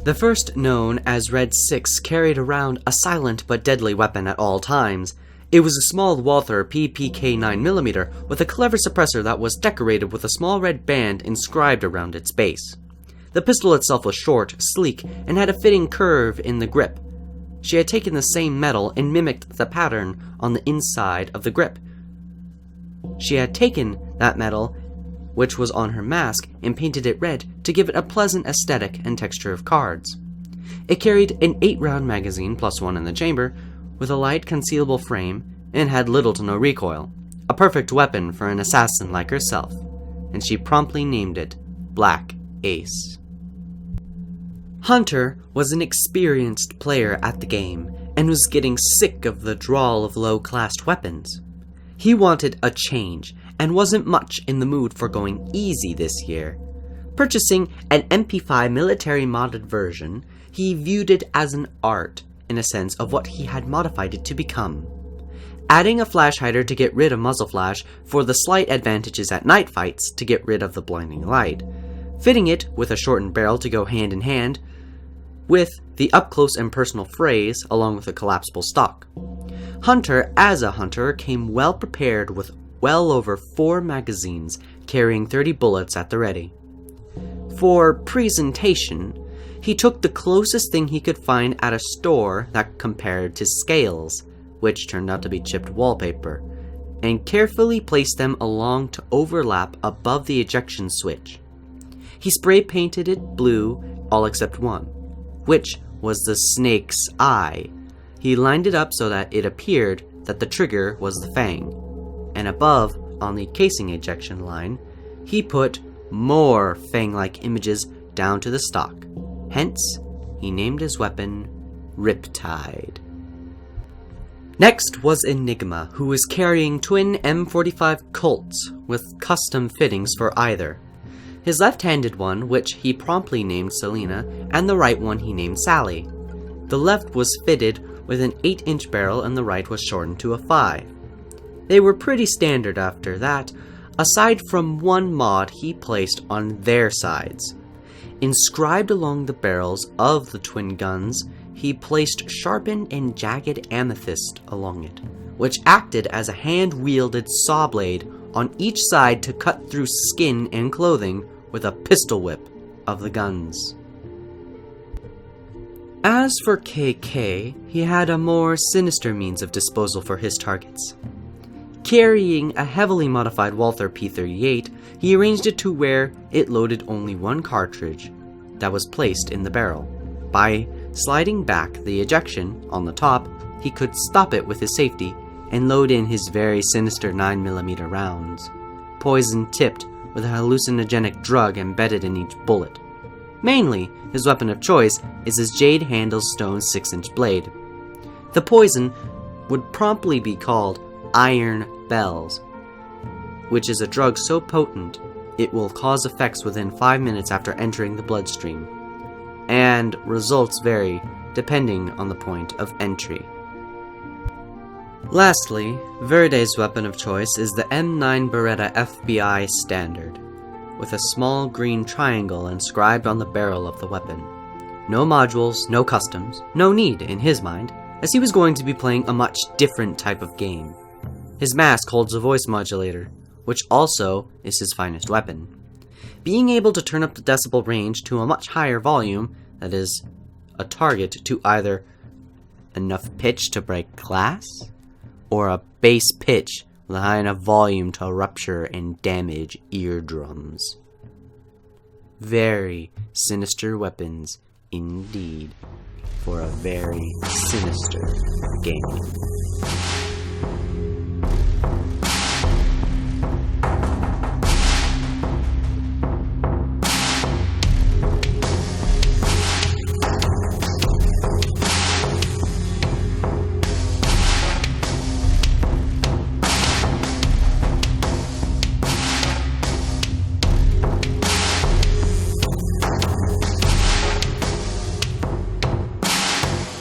The first, known as Red 6, carried around a silent but deadly weapon at all times. It was a small Walther PPK 9mm with a clever suppressor that was decorated with a small red band inscribed around its base. The pistol itself was short, sleek, and had a fitting curve in the grip. She had taken the same metal and mimicked the pattern on the inside of the grip. She had taken that metal, which was on her mask, and painted it red to give it a pleasant aesthetic and texture of cards. It carried an 8-round magazine plus one in the chamber, with a light concealable frame, and had little to no recoil. A perfect weapon for an assassin like herself, and she promptly named it Black Ace. Hunter was an experienced player at the game, and was getting sick of the drawl of low-classed weapons. He wanted a change, and wasn't much in the mood for going easy this year. Purchasing an MP5 military modded version, he viewed it as an art, in a sense of what he had modified it to become. Adding a flash hider to get rid of muzzle flash for the slight advantages at night fights to get rid of the blinding light. Fitting it with a shortened barrel to go hand in hand with the up-close and personal phrase along with a collapsible stock. Hunter, as a hunter, came well prepared with well over 4 magazines carrying 30 bullets at the ready. For presentation, he took the closest thing he could find at a store that compared to scales, which turned out to be chipped wallpaper, and carefully placed them along to overlap above the ejection switch. He spray painted it blue, all except one, which was the snake's eye. He lined it up so that it appeared that the trigger was the fang, and above, on the casing ejection line, he put more fang-like images down to the stock. Hence, he named his weapon Riptide. Next was Enigma, who was carrying twin M45 Colts with custom fittings for either. His left-handed one, which he promptly named Selena, and the right one he named Sally. The left was fitted with an 8-inch barrel and the right was shortened to a 5. They were pretty standard after that, aside from one mod he placed on their sides. Inscribed along the barrels of the twin guns, he placed sharpened and jagged amethyst along it, which acted as a hand-wielded saw blade on each side to cut through skin and clothing with a pistol whip of the guns. As for KK, he had a more sinister means of disposal for his targets. Carrying a heavily modified Walther P38, he arranged it to where it loaded only one cartridge that was placed in the barrel. By sliding back the ejection on the top, he could stop it with his safety and load in his very sinister 9mm rounds, poison-tipped with a hallucinogenic drug embedded in each bullet. Mainly, his weapon of choice is his jade-handled stone 6-inch blade. The poison would promptly be called Iron Bells, which is a drug so potent it will cause effects within 5 minutes after entering the bloodstream, and results vary depending on the point of entry. Lastly, Verde's weapon of choice is the M9 Beretta FBI Standard, with a small green triangle inscribed on the barrel of the weapon. No modules, no customs, no need in his mind, as he was going to be playing a much different type of game. His mask holds a voice modulator, which also is his finest weapon. Being able to turn up the decibel range to a much higher volume, that is, a target to either enough pitch to break glass, or a bass pitch with a high enough volume to rupture and damage eardrums. Very sinister weapons indeed, for a very sinister game.